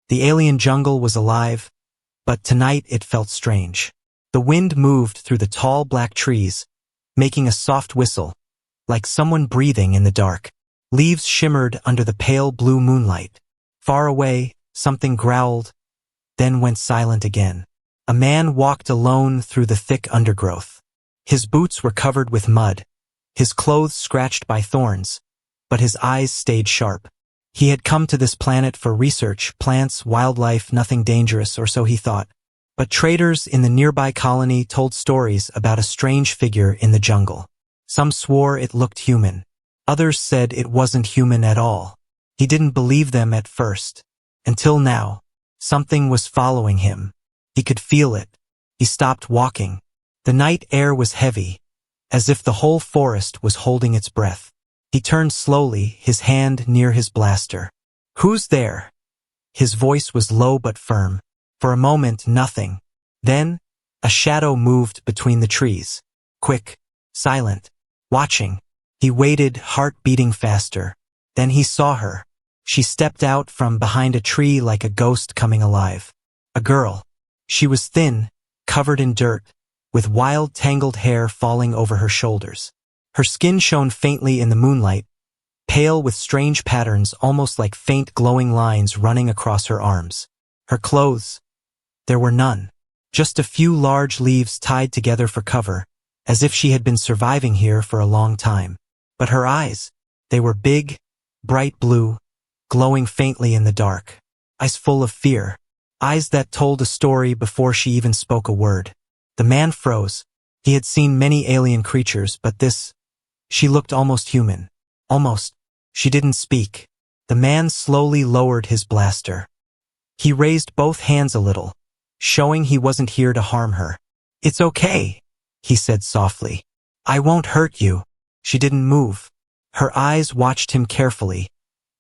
The alien jungle was alive, but tonight it felt strange. The wind moved through the tall black trees, making a soft whistle, like someone breathing in the dark. Leaves shimmered under the pale blue moonlight. Far away, something growled, then went silent again. A man walked alone through the thick undergrowth. His boots were covered with mud, his clothes scratched by thorns, but his eyes stayed sharp. He had come to this planet for research, plants, wildlife, nothing dangerous, or so he thought. But traders in the nearby colony told stories about a strange figure in the jungle. Some swore it looked human. Others said it wasn't human at all. He didn't believe them at first. Until now, something was following him. He could feel it. He stopped walking. The night air was heavy, as if the whole forest was holding its breath. He turned slowly, his hand near his blaster. "Who's there?" His voice was low but firm. For a moment, nothing. Then, a shadow moved between the trees. Quick, silent, watching. He waited, heart beating faster. Then he saw her. She stepped out from behind a tree like a ghost coming alive. A girl. She was thin, covered in dirt, with wild tangled hair falling over her shoulders. Her skin shone faintly in the moonlight, pale with strange patterns almost like faint glowing lines running across her arms. Her clothes. There were none. Just a few large leaves tied together for cover, as if she had been surviving here for a long time. But her eyes, they were big, bright blue, glowing faintly in the dark. Eyes full of fear. Eyes that told a story before she even spoke a word. The man froze. He had seen many alien creatures, but this, she looked almost human. Almost. She didn't speak. The man slowly lowered his blaster. He raised both hands a little, showing he wasn't here to harm her. "It's okay," he said softly. "I won't hurt you." She didn't move. Her eyes watched him carefully,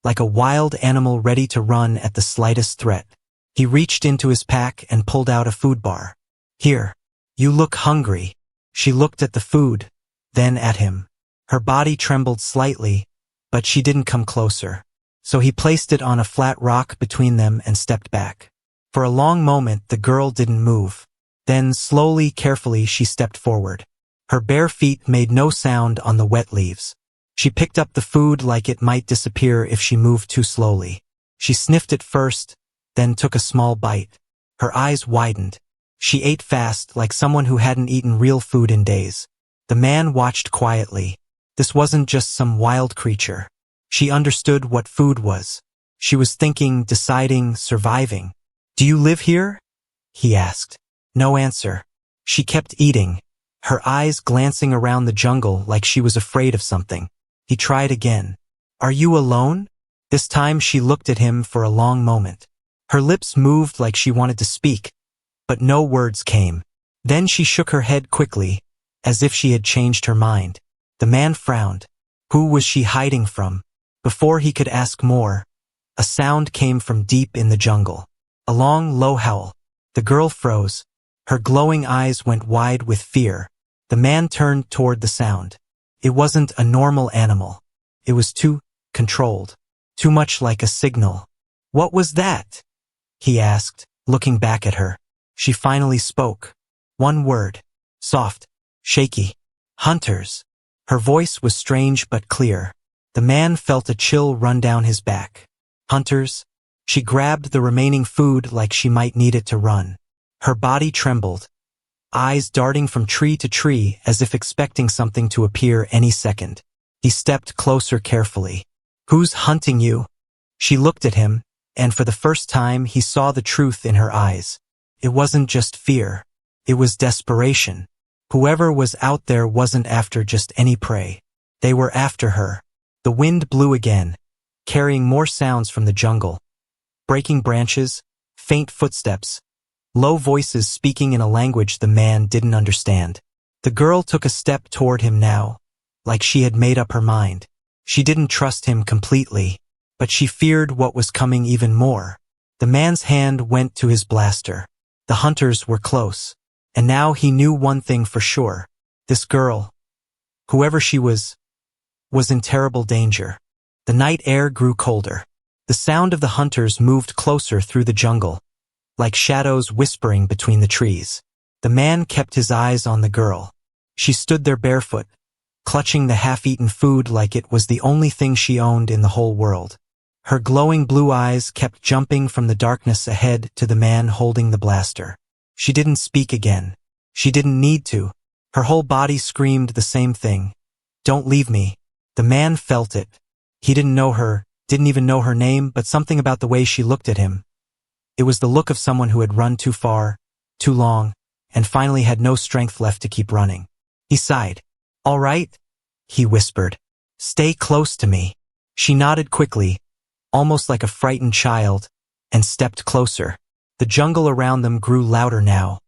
like a wild animal ready to run at the slightest threat. He reached into his pack and pulled out a food bar. "Here. You look hungry." She looked at the food, then at him. Her body trembled slightly, but she didn't come closer. So he placed it on a flat rock between them and stepped back. For a long moment, the girl didn't move. Then, slowly, carefully, she stepped forward. Her bare feet made no sound on the wet leaves. She picked up the food like it might disappear if she moved too slowly. She sniffed it first, then took a small bite. Her eyes widened. She ate fast, like someone who hadn't eaten real food in days. The man watched quietly. This wasn't just some wild creature. She understood what food was. She was thinking, deciding, surviving. "Do you live here?" he asked. No answer. She kept eating, her eyes glancing around the jungle like she was afraid of something. He tried again. "Are you alone?" This time she looked at him for a long moment. Her lips moved like she wanted to speak, but no words came. Then she shook her head quickly, as if she had changed her mind. The man frowned. Who was she hiding from? Before he could ask more, a sound came from deep in the jungle. A long, low howl. The girl froze. Her glowing eyes went wide with fear. The man turned toward the sound. It wasn't a normal animal. It was too controlled. Too much like a signal. "What was that?" he asked, looking back at her. She finally spoke. One word. Soft. Shaky. "Hunters." Her voice was strange but clear. The man felt a chill run down his back. "Hunters?" She grabbed the remaining food like she might need it to run. Her body trembled, eyes darting from tree to tree as if expecting something to appear any second. He stepped closer carefully. "Who's hunting you?" She looked at him, and for the first time he saw the truth in her eyes. It wasn't just fear. It was desperation. Whoever was out there wasn't after just any prey. They were after her. The wind blew again, carrying more sounds from the jungle. Breaking branches, faint footsteps, low voices speaking in a language the man didn't understand. The girl took a step toward him now, like she had made up her mind. She didn't trust him completely, but she feared what was coming even more. The man's hand went to his blaster. The hunters were close, and now he knew one thing for sure. This girl, whoever she was in terrible danger. The night air grew colder. The sound of the hunters moved closer through the jungle, like shadows whispering between the trees. The man kept his eyes on the girl. She stood there barefoot, clutching the half-eaten food like it was the only thing she owned in the whole world. Her glowing blue eyes kept jumping from the darkness ahead to the man holding the blaster. She didn't speak again. She didn't need to. Her whole body screamed the same thing. Don't leave me. The man felt it. He didn't know her, didn't even know her name, but something about the way she looked at him. It was the look of someone who had run too far, too long, and finally had no strength left to keep running. He sighed. All right, he whispered. Stay close to me. She nodded quickly, almost like a frightened child, and stepped closer. The jungle around them grew louder now.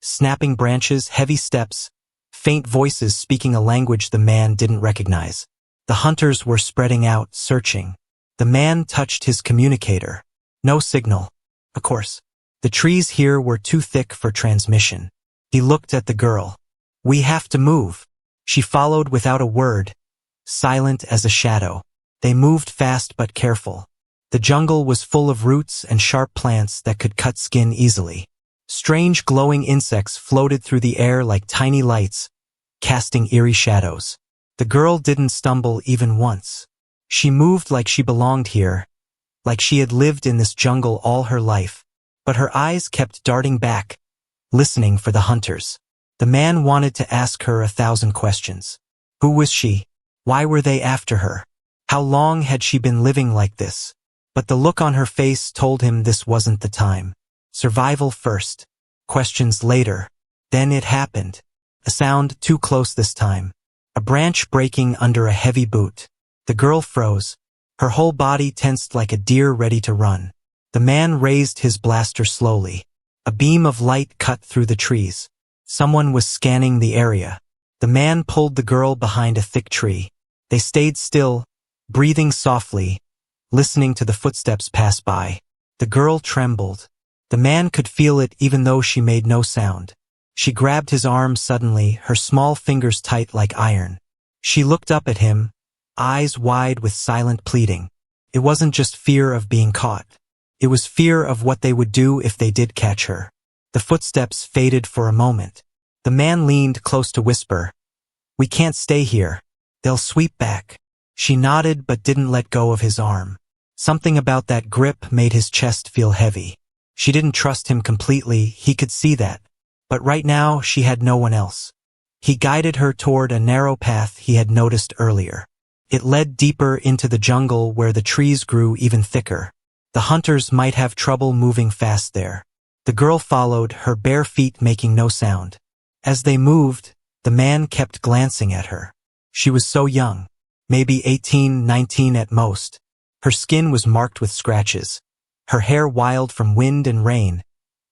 Snapping branches, heavy steps, faint voices speaking a language the man didn't recognize. The hunters were spreading out, searching. The man touched his communicator. No signal. Of course. The trees here were too thick for transmission. He looked at the girl. We have to move. She followed without a word, silent as a shadow. They moved fast but careful. The jungle was full of roots and sharp plants that could cut skin easily. Strange glowing insects floated through the air like tiny lights, casting eerie shadows. The girl didn't stumble even once. She moved like she belonged here, like she had lived in this jungle all her life. But her eyes kept darting back, listening for the hunters. The man wanted to ask her 1,000 questions. Who was she? Why were they after her? How long had she been living like this? But the look on her face told him this wasn't the time. Survival first. Questions later. Then it happened. A sound too close this time. A branch breaking under a heavy boot. The girl froze. Her whole body tensed like a deer ready to run. The man raised his blaster slowly. A beam of light cut through the trees. Someone was scanning the area. The man pulled the girl behind a thick tree. They stayed still, breathing softly, listening to the footsteps pass by. The girl trembled. The man could feel it even though she made no sound. She grabbed his arm suddenly, her small fingers tight like iron. She looked up at him, eyes wide with silent pleading. It wasn't just fear of being caught. It was fear of what they would do if they did catch her. The footsteps faded for a moment. The man leaned close to whisper, "We can't stay here. They'll sweep back." She nodded but didn't let go of his arm. Something about that grip made his chest feel heavy. She didn't trust him completely, he could see that. But right now she had no one else. He guided her toward a narrow path he had noticed earlier. It led deeper into the jungle where the trees grew even thicker. The hunters might have trouble moving fast there. The girl followed, her bare feet making no sound. As they moved, the man kept glancing at her. She was so young, maybe 18, 19 at most. Her skin was marked with scratches, her hair wild from wind and rain,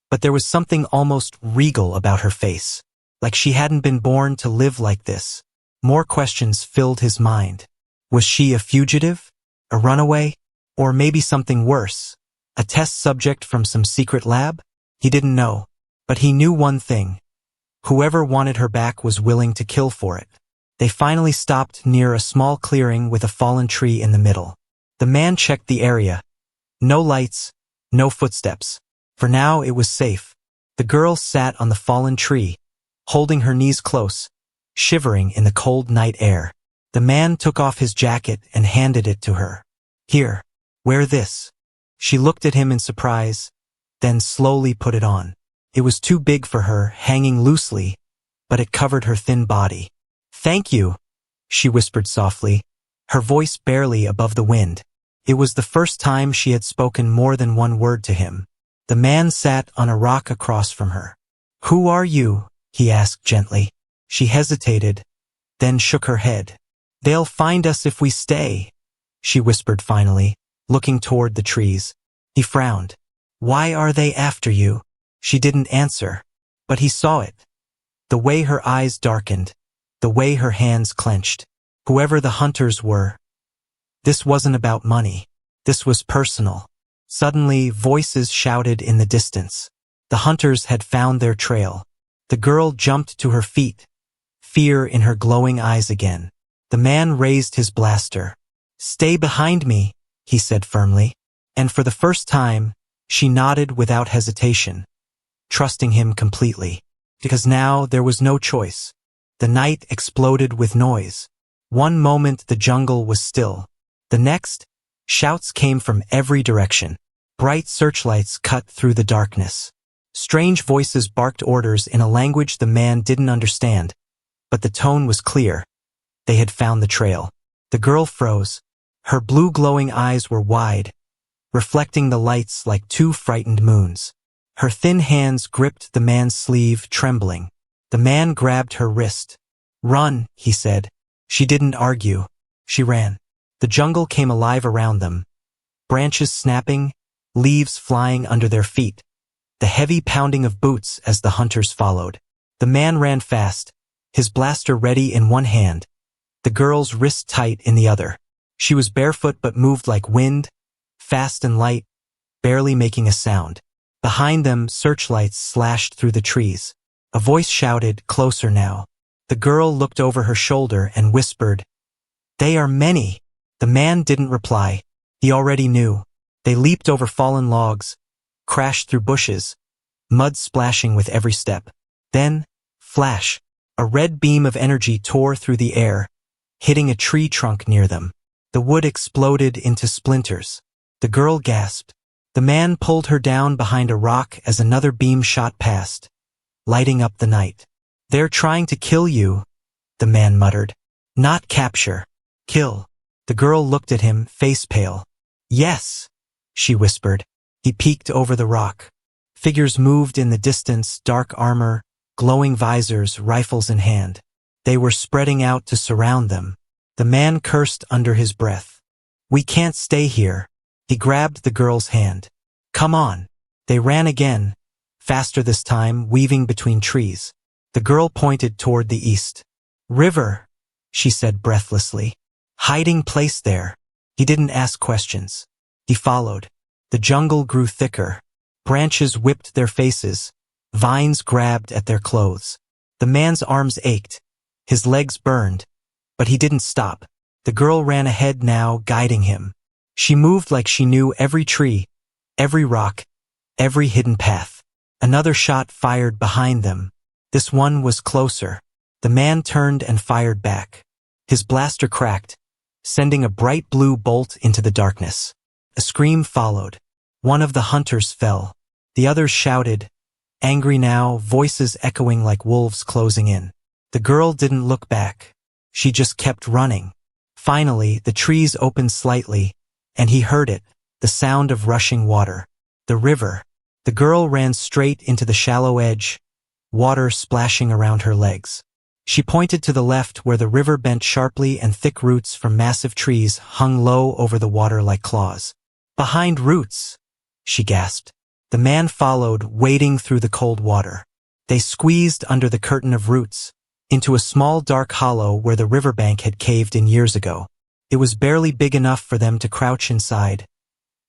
but there was something almost regal about her face, like she hadn't been born to live like this. More questions filled his mind. Was she a fugitive? A runaway? Or maybe something worse? A test subject from some secret lab? He didn't know. But he knew one thing. Whoever wanted her back was willing to kill for it. They finally stopped near a small clearing with a fallen tree in the middle. The man checked the area. No lights, no footsteps. For now it was safe. The girl sat on the fallen tree, holding her knees close, shivering in the cold night air. The man took off his jacket and handed it to her. Here, wear this. She looked at him in surprise, then slowly put it on. It was too big for her, hanging loosely, but it covered her thin body. Thank you, she whispered softly, her voice barely above the wind. It was the first time she had spoken more than one word to him. The man sat on a rock across from her. Who are you? He asked gently. She hesitated, then shook her head. They'll find us if we stay, she whispered finally, looking toward the trees. He frowned. Why are they after you? She didn't answer, but he saw it. The way her eyes darkened, the way her hands clenched. Whoever the hunters were, this wasn't about money. This was personal. Suddenly, voices shouted in the distance. The hunters had found their trail. The girl jumped to her feet, fear in her glowing eyes again. The man raised his blaster. Stay behind me, he said firmly. And for the first time, she nodded without hesitation, trusting him completely. Because now there was no choice. The night exploded with noise. One moment the jungle was still. The next, shouts came from every direction. Bright searchlights cut through the darkness. Strange voices barked orders in a language the man didn't understand, but the tone was clear. They had found the trail. The girl froze. Her blue glowing eyes were wide, reflecting the lights like two frightened moons. Her thin hands gripped the man's sleeve, trembling. The man grabbed her wrist. "Run," he said. She didn't argue. She ran. The jungle came alive around them. Branches snapping, leaves flying under their feet. The heavy pounding of boots as the hunters followed. The man ran fast, his blaster ready in one hand, the girl's wrist tight in the other. She was barefoot but moved like wind, fast and light, barely making a sound. Behind them, searchlights slashed through the trees. A voice shouted, "Closer now." The girl looked over her shoulder and whispered, "They are many." The man didn't reply. He already knew. They leaped over fallen logs, crashed through bushes, mud splashing with every step. Then, flash, a red beam of energy tore through the air, hitting a tree trunk near them. The wood exploded into splinters. The girl gasped. The man pulled her down behind a rock as another beam shot past, lighting up the night. "They're trying to kill you," the man muttered. "Not capture. Kill." The girl looked at him, face pale. "Yes," she whispered. He peeked over the rock. Figures moved in the distance, dark armor, glowing visors, rifles in hand. They were spreading out to surround them. The man cursed under his breath. "We can't stay here." He grabbed the girl's hand. "Come on." They ran again, faster this time, weaving between trees. The girl pointed toward the east. "River," she said breathlessly. "Hiding place there." He didn't ask questions. He followed. The jungle grew thicker. Branches whipped their faces. Vines grabbed at their clothes. The man's arms ached. His legs burned. But he didn't stop. The girl ran ahead now, guiding him. She moved like she knew every tree, every rock, every hidden path. Another shot fired behind them. This one was closer. The man turned and fired back. His blaster cracked, sending a bright blue bolt into the darkness. A scream followed. One of the hunters fell. The others shouted, angry now, voices echoing like wolves closing in. The girl didn't look back. She just kept running. Finally, the trees opened slightly, and he heard it, the sound of rushing water. The river. The girl ran straight into the shallow edge, water splashing around her legs. She pointed to the left where the river bent sharply and thick roots from massive trees hung low over the water like claws. "Behind roots," she gasped. The man followed, wading through the cold water. They squeezed under the curtain of roots, into a small dark hollow where the riverbank had caved in years ago. It was barely big enough for them to crouch inside,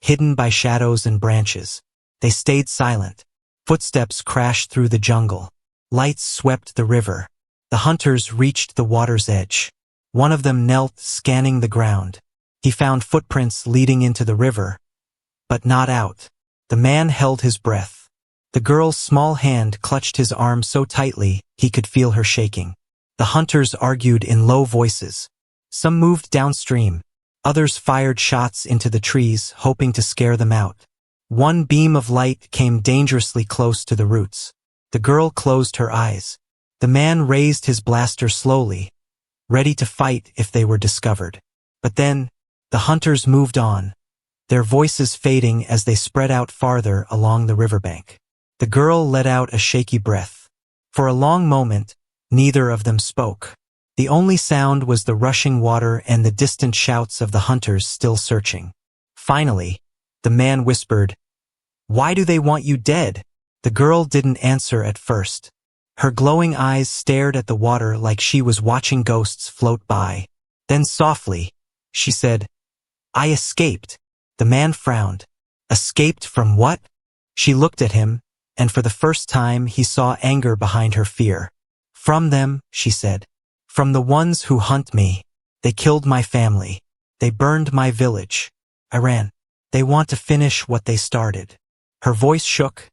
hidden by shadows and branches. They stayed silent. Footsteps crashed through the jungle. Lights swept the river. The hunters reached the water's edge. One of them knelt, scanning the ground. He found footprints leading into the river, but not out. The man held his breath. The girl's small hand clutched his arm so tightly he could feel her shaking. The hunters argued in low voices. Some moved downstream. Others fired shots into the trees, hoping to scare them out. One beam of light came dangerously close to the roots. The girl closed her eyes. The man raised his blaster slowly, ready to fight if they were discovered. But then, the hunters moved on, their voices fading as they spread out farther along the riverbank. The girl let out a shaky breath. For a long moment, neither of them spoke. The only sound was the rushing water and the distant shouts of the hunters still searching. Finally, the man whispered, "Why do they want you dead?" The girl didn't answer at first. Her glowing eyes stared at the water like she was watching ghosts float by. Then softly, she said, "I escaped." The man frowned. "Escaped from what?" She looked at him, and for the first time he saw anger behind her fear. "From them," she said. "From the ones who hunt me. They killed my family. They burned my village. I ran." They want to finish what they started. Her voice shook,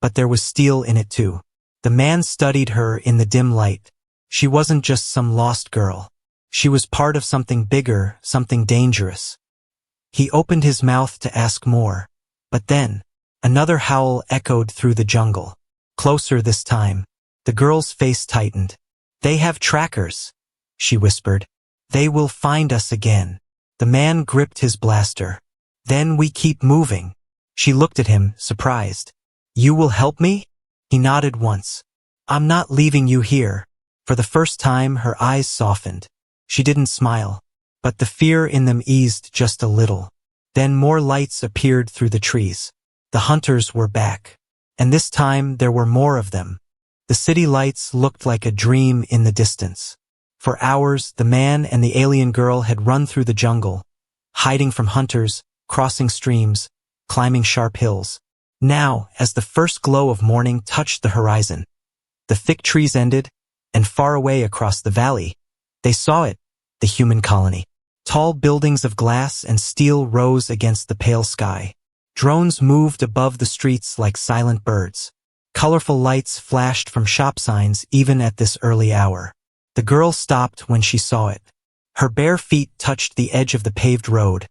but there was steel in it too. The man studied her in the dim light. She wasn't just some lost girl. She was part of something bigger, something dangerous. He opened his mouth to ask more, but then, another howl echoed through the jungle. Closer this time. The girl's face tightened. They have trackers, she whispered. They will find us again. The man gripped his blaster. Then we keep moving. She looked at him, surprised. You will help me? He nodded once. I'm not leaving you here. For the first time, her eyes softened. She didn't smile, but the fear in them eased just a little. Then more lights appeared through the trees. The hunters were back. And this time there were more of them. The city lights looked like a dream in the distance. For hours, the man and the alien girl had run through the jungle, hiding from hunters, crossing streams, climbing sharp hills. Now, as the first glow of morning touched the horizon, the thick trees ended, and far away across the valley, they saw it, the human colony. Tall buildings of glass and steel rose against the pale sky. Drones moved above the streets like silent birds. Colorful lights flashed from shop signs even at this early hour. The girl stopped when she saw it. Her bare feet touched the edge of the paved road,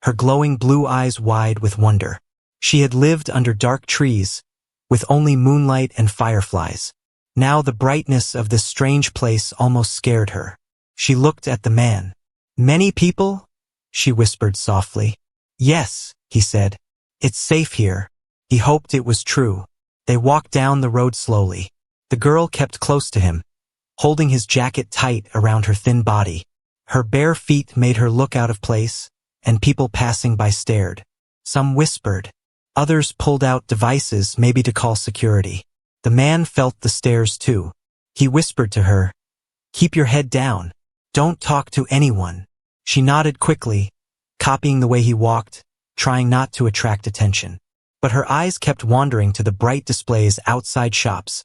her glowing blue eyes wide with wonder. She had lived under dark trees, with only moonlight and fireflies. Now the brightness of this strange place almost scared her. She looked at the man. Many people? She whispered softly. Yes, he said. It's safe here. He hoped it was true. They walked down the road slowly. The girl kept close to him, holding his jacket tight around her thin body. Her bare feet made her look out of place, and people passing by stared. Some whispered. Others pulled out devices, maybe to call security. The man felt the stares too. He whispered to her, "Keep your head down. Don't talk to anyone." She nodded quickly, copying the way he walked, trying not to attract attention. But her eyes kept wandering to the bright displays outside shops.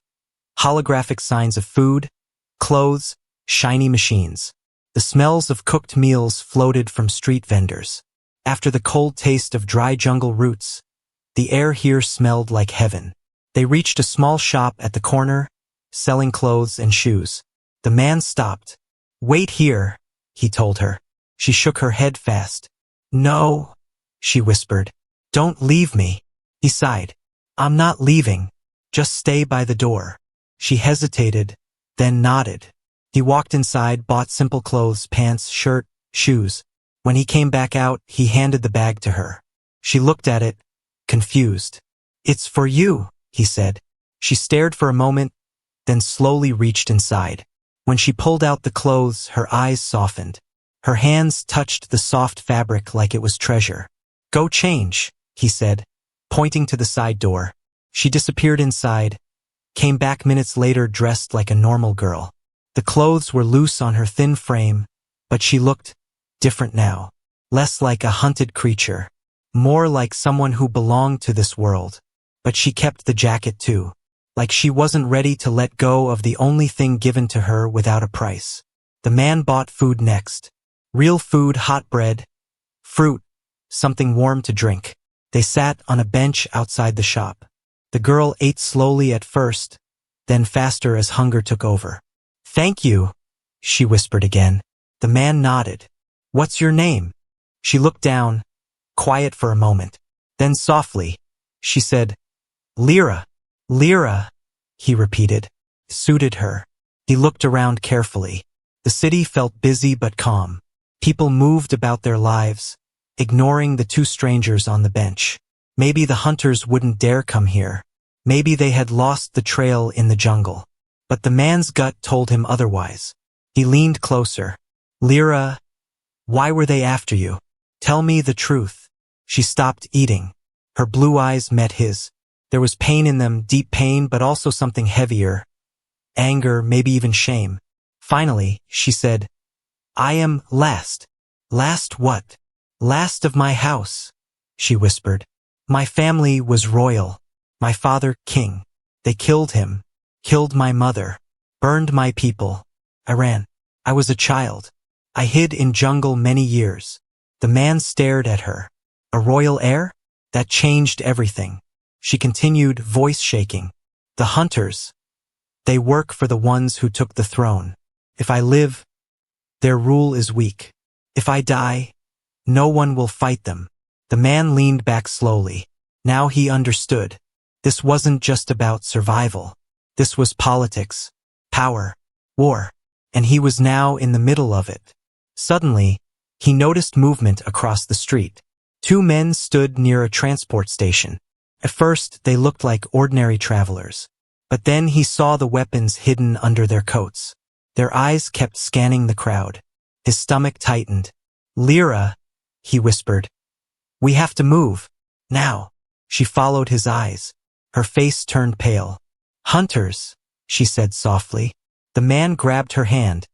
Holographic signs of food, clothes, shiny machines. The smells of cooked meals floated from street vendors. After the cold taste of dry jungle roots, the air here smelled like heaven. They reached a small shop at the corner, selling clothes and shoes. The man stopped. "Wait here," he told her. She shook her head fast. "No," she whispered. "Don't leave me." He sighed. "I'm not leaving. Just stay by the door." She hesitated, then nodded. He walked inside, bought simple clothes, pants, shirt, shoes. When he came back out, he handed the bag to her. She looked at it, confused. "It's for you," he said. She stared for a moment, then slowly reached inside. When she pulled out the clothes, her eyes softened. Her hands touched the soft fabric like it was treasure. "Go change," he said, pointing to the side door. She disappeared inside, came back minutes later dressed like a normal girl. The clothes were loose on her thin frame, but she looked different now. Less like a hunted creature, more like someone who belonged to this world. But she kept the jacket too, like she wasn't ready to let go of the only thing given to her without a price. The man bought food next. Real food, hot bread, fruit, something warm to drink. They sat on a bench outside the shop. The girl ate slowly at first, then faster as hunger took over. "Thank you," she whispered again. The man nodded. "What's your name?" She looked down, quiet for a moment. Then softly, she said, "Lyra." "Lyra," he repeated. Suited her. He looked around carefully. The city felt busy but calm. People moved about their lives, ignoring the two strangers on the bench. Maybe the hunters wouldn't dare come here. Maybe they had lost the trail in the jungle. But the man's gut told him otherwise. He leaned closer. "Lyra, why were they after you? Tell me the truth." She stopped eating. Her blue eyes met his. There was pain in them, deep pain, but also something heavier. Anger, maybe even shame. Finally, she said, "I am last." "Last what?" "Last of my house," she whispered. "My family was royal. My father, king. They killed him, killed my mother, burned my people. I ran. I was a child. I hid in jungle many years." The man stared at her. A royal heir? That changed everything. She continued, voice shaking. The hunters. They work for the ones who took the throne. If I live, their rule is weak. If I die, no one will fight them. The man leaned back slowly. Now he understood. This wasn't just about survival. This was politics, power, war, and he was now in the middle of it. Suddenly, he noticed movement across the street. Two men stood near a transport station. At first, they looked like ordinary travelers. But then he saw the weapons hidden under their coats. Their eyes kept scanning the crowd. His stomach tightened. Lyra, he whispered. We have to move. Now. She followed his eyes. Her face turned pale. Hunters, she said softly. The man grabbed her hand,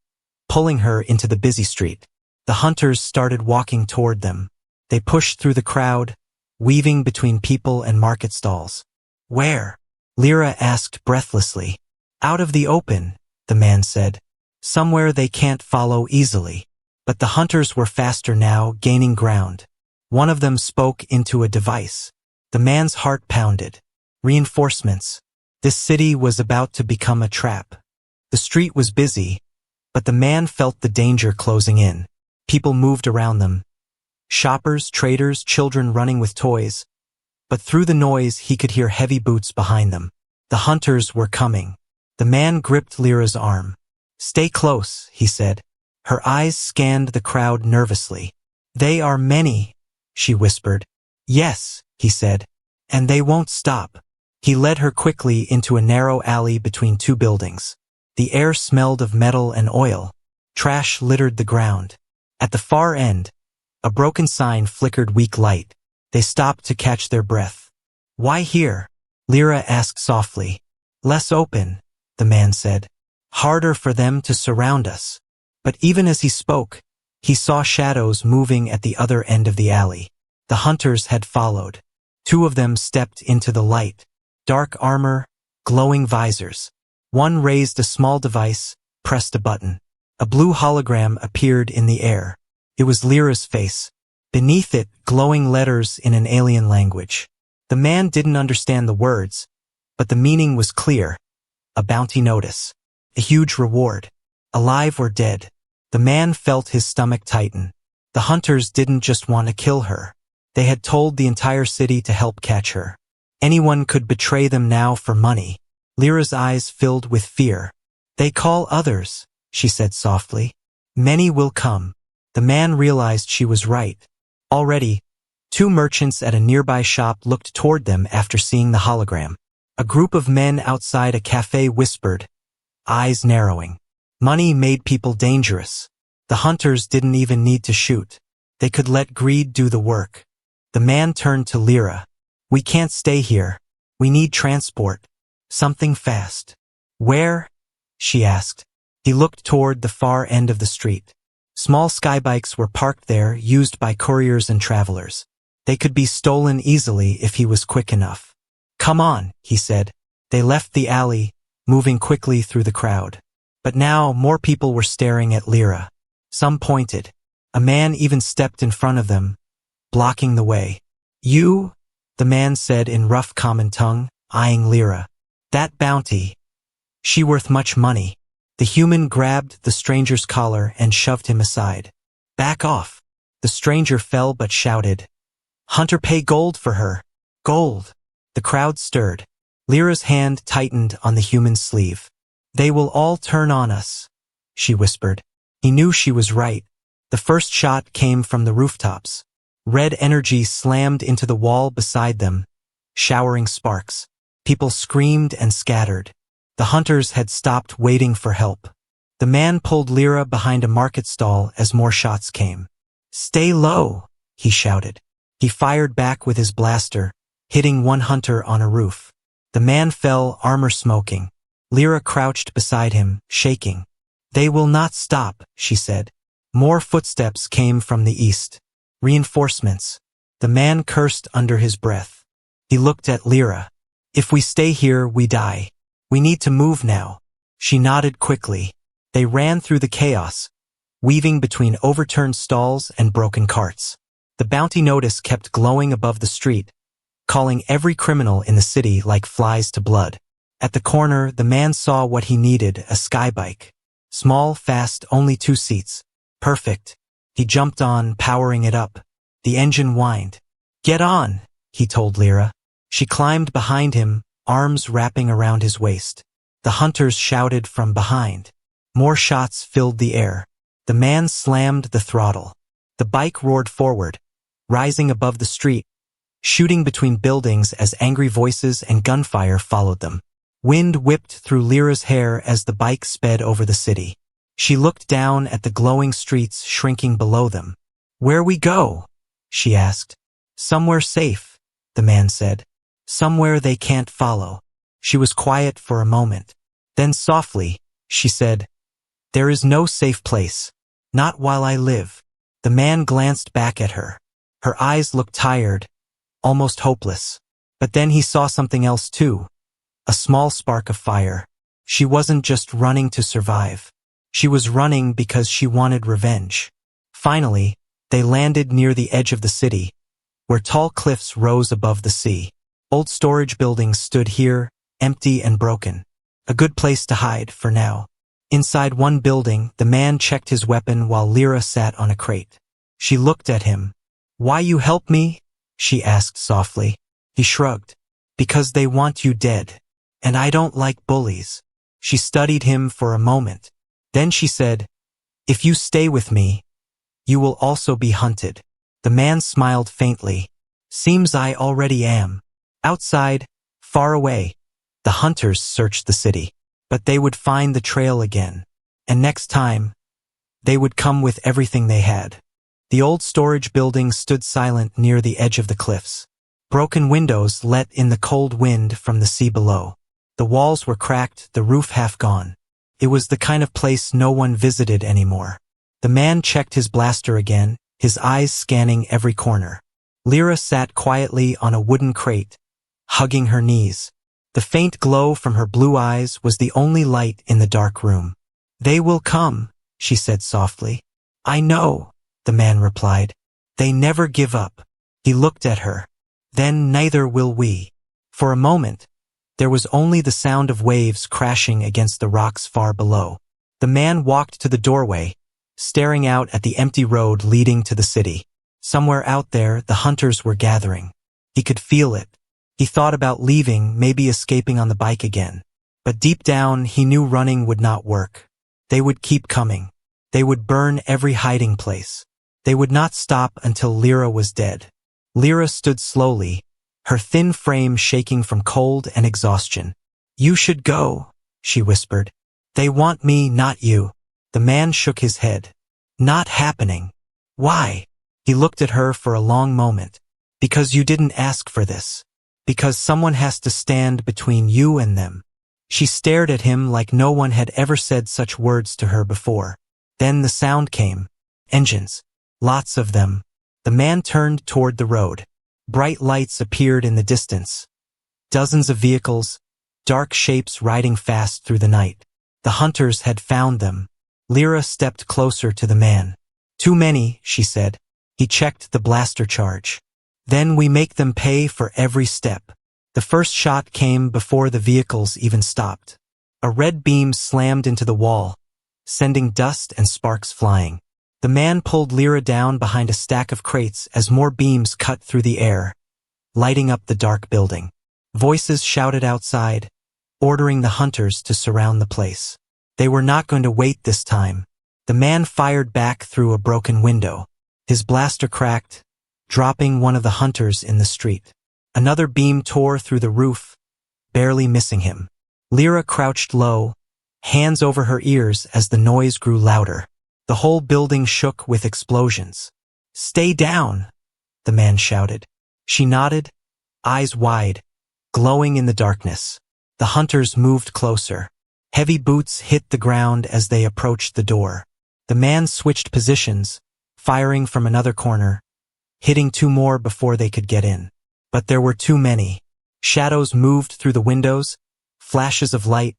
pulling her into the busy street. The hunters started walking toward them. They pushed through the crowd, weaving between people and market stalls. Where? Lyra asked breathlessly. Out of the open, the man said. Somewhere they can't follow easily. But the hunters were faster now, gaining ground. One of them spoke into a device. The man's heart pounded. Reinforcements. This city was about to become a trap. The street was busy, but the man felt the danger closing in. People moved around them. Shoppers, traders, children running with toys. But through the noise, he could hear heavy boots behind them. The hunters were coming. The man gripped Lyra's arm. Stay close, he said. Her eyes scanned the crowd nervously. They are many, she whispered. Yes, he said. And they won't stop. He led her quickly into a narrow alley between two buildings. The air smelled of metal and oil. Trash littered the ground. At the far end, a broken sign flickered weak light. They stopped to catch their breath. Why here? Lyra asked softly. Less open, the man said. Harder for them to surround us. But even as he spoke, he saw shadows moving at the other end of the alley. The hunters had followed. Two of them stepped into the light. Dark armor, glowing visors. One raised a small device, pressed a button. A blue hologram appeared in the air. It was Lyra's face. Beneath it, glowing letters in an alien language. The man didn't understand the words, but the meaning was clear. A bounty notice. A huge reward. Alive or dead. The man felt his stomach tighten. The hunters didn't just want to kill her. They had told the entire city to help catch her. Anyone could betray them now for money. Lyra's eyes filled with fear. They call others, she said softly. Many will come. The man realized she was right. Already, two merchants at a nearby shop looked toward them after seeing the hologram. A group of men outside a cafe whispered, eyes narrowing. Money made people dangerous. The hunters didn't even need to shoot. They could let greed do the work. The man turned to Lyra. We can't stay here. We need transport. Something fast. Where? She asked. He looked toward the far end of the street. Small skybikes were parked there, used by couriers and travelers. They could be stolen easily if he was quick enough. Come on, he said. They left the alley, moving quickly through the crowd. But now more people were staring at Lyra. Some pointed. A man even stepped in front of them, blocking the way. You? The man said in rough common tongue, eyeing Lyra. That bounty. She worth much money. The human grabbed the stranger's collar and shoved him aside. Back off. The stranger fell but shouted. Hunter pay gold for her. Gold. The crowd stirred. Lyra's hand tightened on the human's sleeve. They will all turn on us, she whispered. He knew she was right. The first shot came from the rooftops. Red energy slammed into the wall beside them, showering sparks. People screamed and scattered. The hunters had stopped waiting for help. The man pulled Lyra behind a market stall as more shots came. Stay low, he shouted. He fired back with his blaster, hitting one hunter on a roof. The man fell, armor smoking. Lyra crouched beside him, shaking. They will not stop, she said. More footsteps came from the east. Reinforcements. The man cursed under his breath. He looked at Lyra. If we stay here, we die. We need to move now. She nodded quickly. They ran through the chaos, weaving between overturned stalls and broken carts. The bounty notice kept glowing above the street, calling every criminal in the city like flies to blood. At the corner, the man saw what he needed, a skybike. Small, fast, only 2 seats. Perfect. He jumped on, powering it up. The engine whined. "Get on," he told Lyra. She climbed behind him, arms wrapping around his waist. The hunters shouted from behind. More shots filled the air. The man slammed the throttle. The bike roared forward, rising above the street, shooting between buildings as angry voices and gunfire followed them. Wind whipped through Lyra's hair as the bike sped over the city. She looked down at the glowing streets shrinking below them. "Where we go?" she asked. "Somewhere safe," the man said. "Somewhere they can't follow." She was quiet for a moment. Then softly, she said, "There is no safe place. Not while I live." The man glanced back at her. Her eyes looked tired, almost hopeless. But then he saw something else too. A small spark of fire. She wasn't just running to survive. She was running because she wanted revenge. Finally, they landed near the edge of the city, where tall cliffs rose above the sea. Old storage buildings stood here, empty and broken. A good place to hide for now. Inside one building, the man checked his weapon while Lyra sat on a crate. She looked at him. "Why you help me?" she asked softly. He shrugged. "Because they want you dead. And I don't like bullies." She studied him for a moment. Then she said, "If you stay with me, you will also be hunted." The man smiled faintly. "Seems I already am." Outside, far away, the hunters searched the city. But they would find the trail again. And next time, they would come with everything they had. The old storage building stood silent near the edge of the cliffs. Broken windows let in the cold wind from the sea below. The walls were cracked, the roof half gone. It was the kind of place no one visited anymore. The man checked his blaster again, his eyes scanning every corner. Lyra sat quietly on a wooden crate, hugging her knees. The faint glow from her blue eyes was the only light in the dark room. "They will come," she said softly. "I know," the man replied. "They never give up." He looked at her. "Then neither will we." For a moment, there was only the sound of waves crashing against the rocks far below. The man walked to the doorway, staring out at the empty road leading to the city. Somewhere out there, the hunters were gathering. He could feel it. He thought about leaving, maybe escaping on the bike again. But deep down, he knew running would not work. They would keep coming. They would burn every hiding place. They would not stop until Lyra was dead. Lyra stood slowly, her thin frame shaking from cold and exhaustion. "You should go," she whispered. "They want me, not you." The man shook his head. "Not happening." "Why?" He looked at her for a long moment. "Because you didn't ask for this. Because someone has to stand between you and them." She stared at him like no one had ever said such words to her before. Then the sound came. Engines. Lots of them. The man turned toward the road. Bright lights appeared in the distance. Dozens of vehicles, dark shapes riding fast through the night. The hunters had found them. Lyra stepped closer to the man. "Too many," she said. He checked the blaster charge. "Then we make them pay for every step." The first shot came before the vehicles even stopped. A red beam slammed into the wall, sending dust and sparks flying. The man pulled Lyra down behind a stack of crates as more beams cut through the air, lighting up the dark building. Voices shouted outside, ordering the hunters to surround the place. They were not going to wait this time. The man fired back through a broken window. His blaster cracked, dropping one of the hunters in the street. Another beam tore through the roof, barely missing him. Lyra crouched low, hands over her ears as the noise grew louder. The whole building shook with explosions. "Stay down," the man shouted. She nodded, eyes wide, glowing in the darkness. The hunters moved closer. Heavy boots hit the ground as they approached the door. The man switched positions, firing from another corner, hitting 2 more before they could get in. But there were too many. Shadows moved through the windows, flashes of light,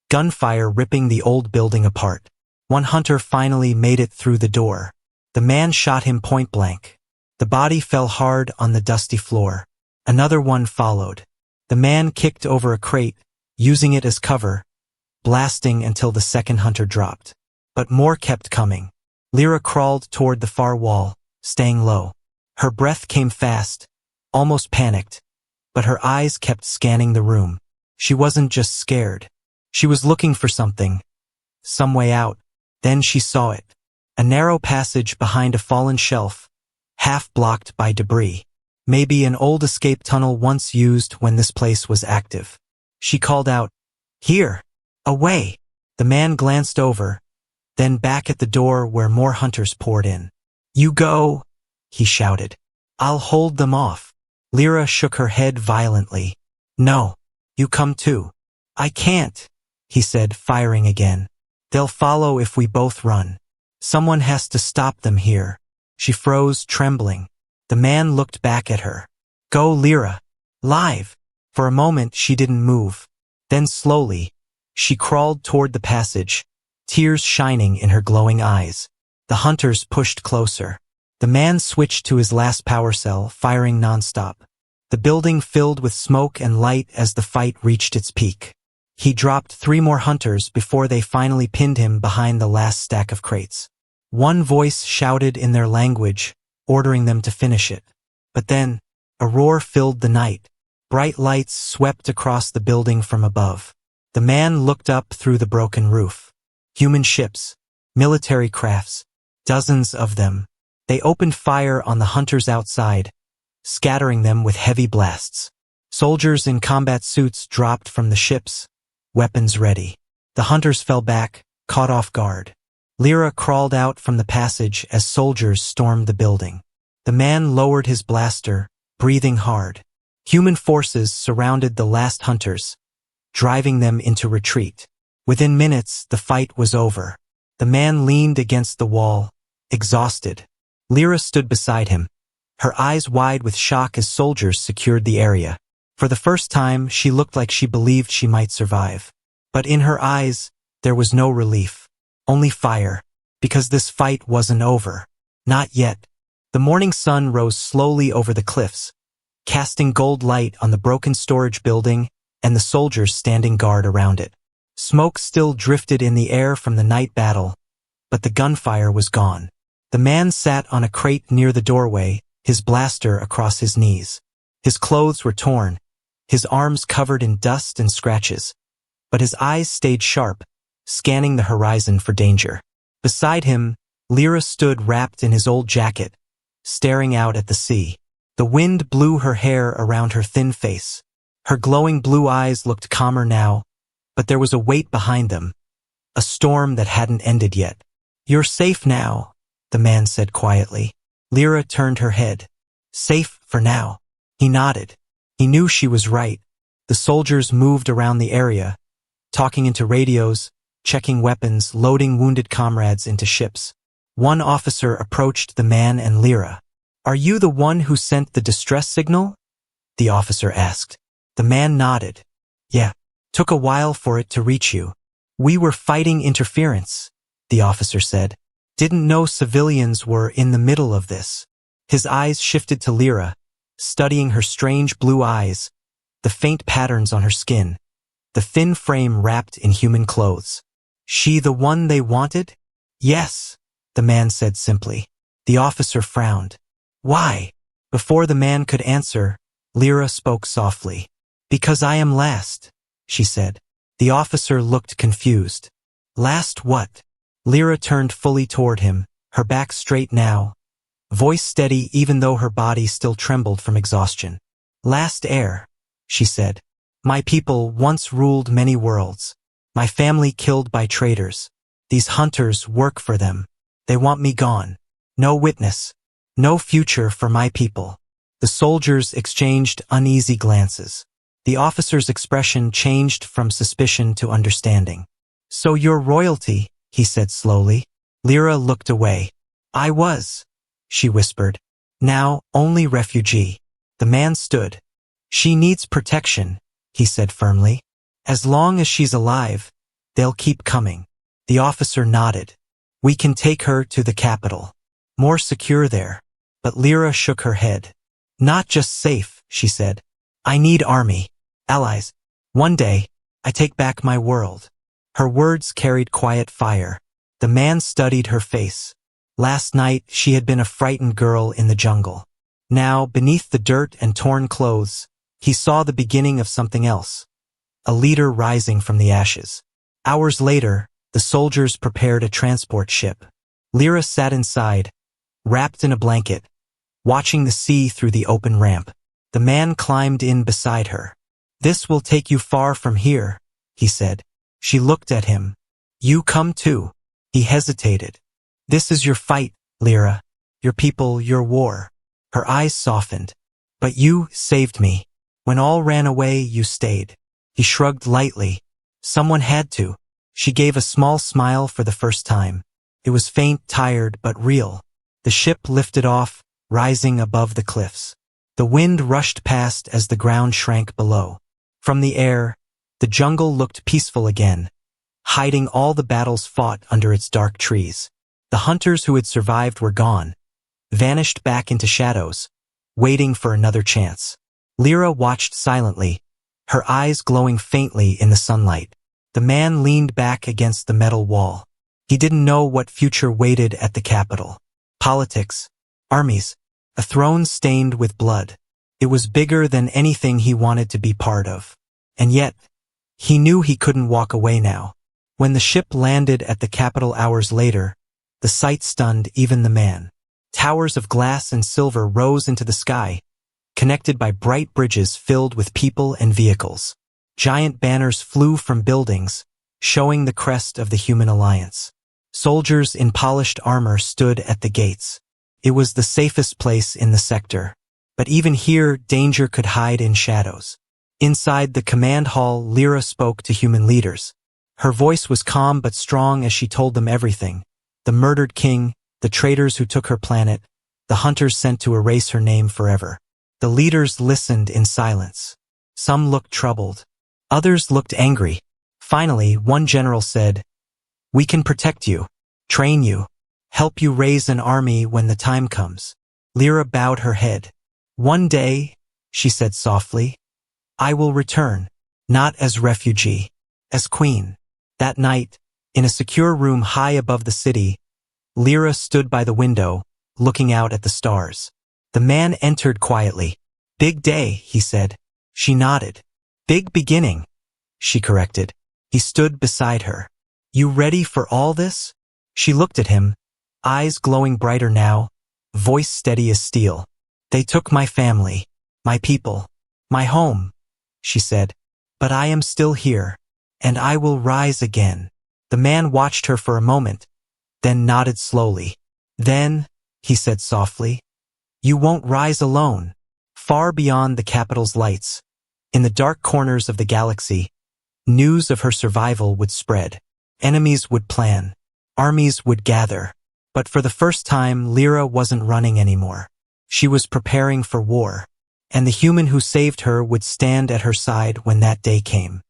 gunfire ripping the old building apart. One hunter finally made it through the door. The man shot him point blank. The body fell hard on the dusty floor. Another one followed. The man kicked over a crate, using it as cover, blasting until the second hunter dropped. But more kept coming. Lyra crawled toward the far wall, staying low. Her breath came fast, almost panicked, but her eyes kept scanning the room. She wasn't just scared. She was looking for something, some way out. Then she saw it. A narrow passage behind a fallen shelf, half blocked by debris. Maybe an old escape tunnel once used when this place was active. She called out, "Here! Away!" The man glanced over, then back at the door where more hunters poured in. "You go," he shouted. "I'll hold them off." Lyra shook her head violently. "No, you come too." "I can't," he said, firing again. "They'll follow if we both run. Someone has to stop them here." She froze, trembling. The man looked back at her. "Go, Lyra. Live." For a moment she didn't move. Then slowly, she crawled toward the passage, tears shining in her glowing eyes. The hunters pushed closer. The man switched to his last power cell, firing nonstop. The building filled with smoke and light as the fight reached its peak. He dropped 3 more hunters before they finally pinned him behind the last stack of crates. One voice shouted in their language, ordering them to finish it. But then, a roar filled the night. Bright lights swept across the building from above. The man looked up through the broken roof. Human ships, military crafts, dozens of them. They opened fire on the hunters outside, scattering them with heavy blasts. Soldiers in combat suits dropped from the ships, weapons ready. The hunters fell back, caught off guard. Lyra crawled out from the passage as soldiers stormed the building. The man lowered his blaster, breathing hard. Human forces surrounded the last hunters, driving them into retreat. Within minutes, the fight was over. The man leaned against the wall, exhausted. Lyra stood beside him, her eyes wide with shock as soldiers secured the area. For the first time, she looked like she believed she might survive. But in her eyes, there was no relief. Only fire, because this fight wasn't over. Not yet. The morning sun rose slowly over the cliffs, casting gold light on the broken storage building and the soldiers standing guard around it. Smoke still drifted in the air from the night battle, but the gunfire was gone. The man sat on a crate near the doorway, his blaster across his knees. His clothes were torn, his arms covered in dust and scratches, but his eyes stayed sharp, scanning the horizon for danger. Beside him, Lyra stood wrapped in his old jacket, staring out at the sea. The wind blew her hair around her thin face. Her glowing blue eyes looked calmer now, but there was a weight behind them, a storm that hadn't ended yet. "You're safe now," the man said quietly. Lyra turned her head. "Safe for now." He nodded. He knew she was right. The soldiers moved around the area, talking into radios, checking weapons, loading wounded comrades into ships. One officer approached the man and Lyra. "Are you the one who sent the distress signal?" the officer asked. The man nodded. "Yeah. Took a while for it to reach you. We were fighting interference," the officer said. "Didn't know civilians were in the middle of this." His eyes shifted to Lyra, studying her strange blue eyes, the faint patterns on her skin, the thin frame wrapped in human clothes. "She the one they wanted?" "Yes," the man said simply. The officer frowned. "Why?" Before the man could answer, Lyra spoke softly. "Because I am last," she said. The officer looked confused. "Last what?" Lyra turned fully toward him, her back straight now, voice steady even though her body still trembled from exhaustion. "Last heir," she said. "My people once ruled many worlds. My family killed by traitors. These hunters work for them. They want me gone. No witness. No future for my people." The soldiers exchanged uneasy glances. The officer's expression changed from suspicion to understanding. "So you're royalty," he said slowly. Lyra looked away. "I was," she whispered. "Now, only refugee." The man stood. "She needs protection," he said firmly. "As long as she's alive, they'll keep coming." The officer nodded. "We can take her to the capital. More secure there. But Lyra shook her head. Not just safe, she said. I need army. Allies. One day, I take back my world. Her words carried quiet fire. The man studied her face. Last night, she had been a frightened girl in the jungle. Now, beneath the dirt and torn clothes, he saw the beginning of something else. A leader rising from the ashes. Hours later, the soldiers prepared a transport ship. Lyra sat inside, wrapped in a blanket, watching the sea through the open ramp. The man climbed in beside her. This will take you far from here, he said. She looked at him. You come too. He hesitated. This is your fight, Lyra. Your people, your war. Her eyes softened. But you saved me. When all ran away, you stayed. He shrugged lightly. Someone had to. She gave a small smile for the first time. It was faint, tired, but real. The ship lifted off, rising above the cliffs. The wind rushed past as the ground shrank below. From the air, the jungle looked peaceful again, hiding all the battles fought under its dark trees. The hunters who had survived were gone, vanished back into shadows, waiting for another chance. Lyra watched silently, her eyes glowing faintly in the sunlight. The man leaned back against the metal wall. He didn't know what future waited at the capital. Politics, armies, a throne stained with blood. It was bigger than anything he wanted to be part of. And yet, he knew he couldn't walk away now. When the ship landed at the capital hours later, the sight stunned even the man. Towers of glass and silver rose into the sky, connected by bright bridges filled with people and vehicles. Giant banners flew from buildings, showing the crest of the human alliance. Soldiers in polished armor stood at the gates. It was the safest place in the sector. But even here, danger could hide in shadows. Inside the command hall, Lyra spoke to human leaders. Her voice was calm but strong as she told them everything. The murdered king, the traitors who took her planet, the hunters sent to erase her name forever. The leaders listened in silence. Some looked troubled. Others looked angry. Finally, one general said, "We can protect you, train you, help you raise an army when the time comes." Lyra bowed her head. "One day," she said softly, "I will return, not as refugee, as queen." That night, in a secure room high above the city, Lyra stood by the window, looking out at the stars. The man entered quietly. "Big day," he said. She nodded. "Big beginning," she corrected. He stood beside her. "You ready for all this?" She looked at him, eyes glowing brighter now, voice steady as steel. "They took my family, my people, my home," she said. "But I am still here, and I will rise again." The man watched her for a moment, then nodded slowly. "Then," he said softly, "you won't rise alone." Far beyond the capital's lights, in the dark corners of the galaxy, news of her survival would spread. Enemies would plan. Armies would gather. But for the first time, Lyra wasn't running anymore. She was preparing for war. And the human who saved her would stand at her side when that day came.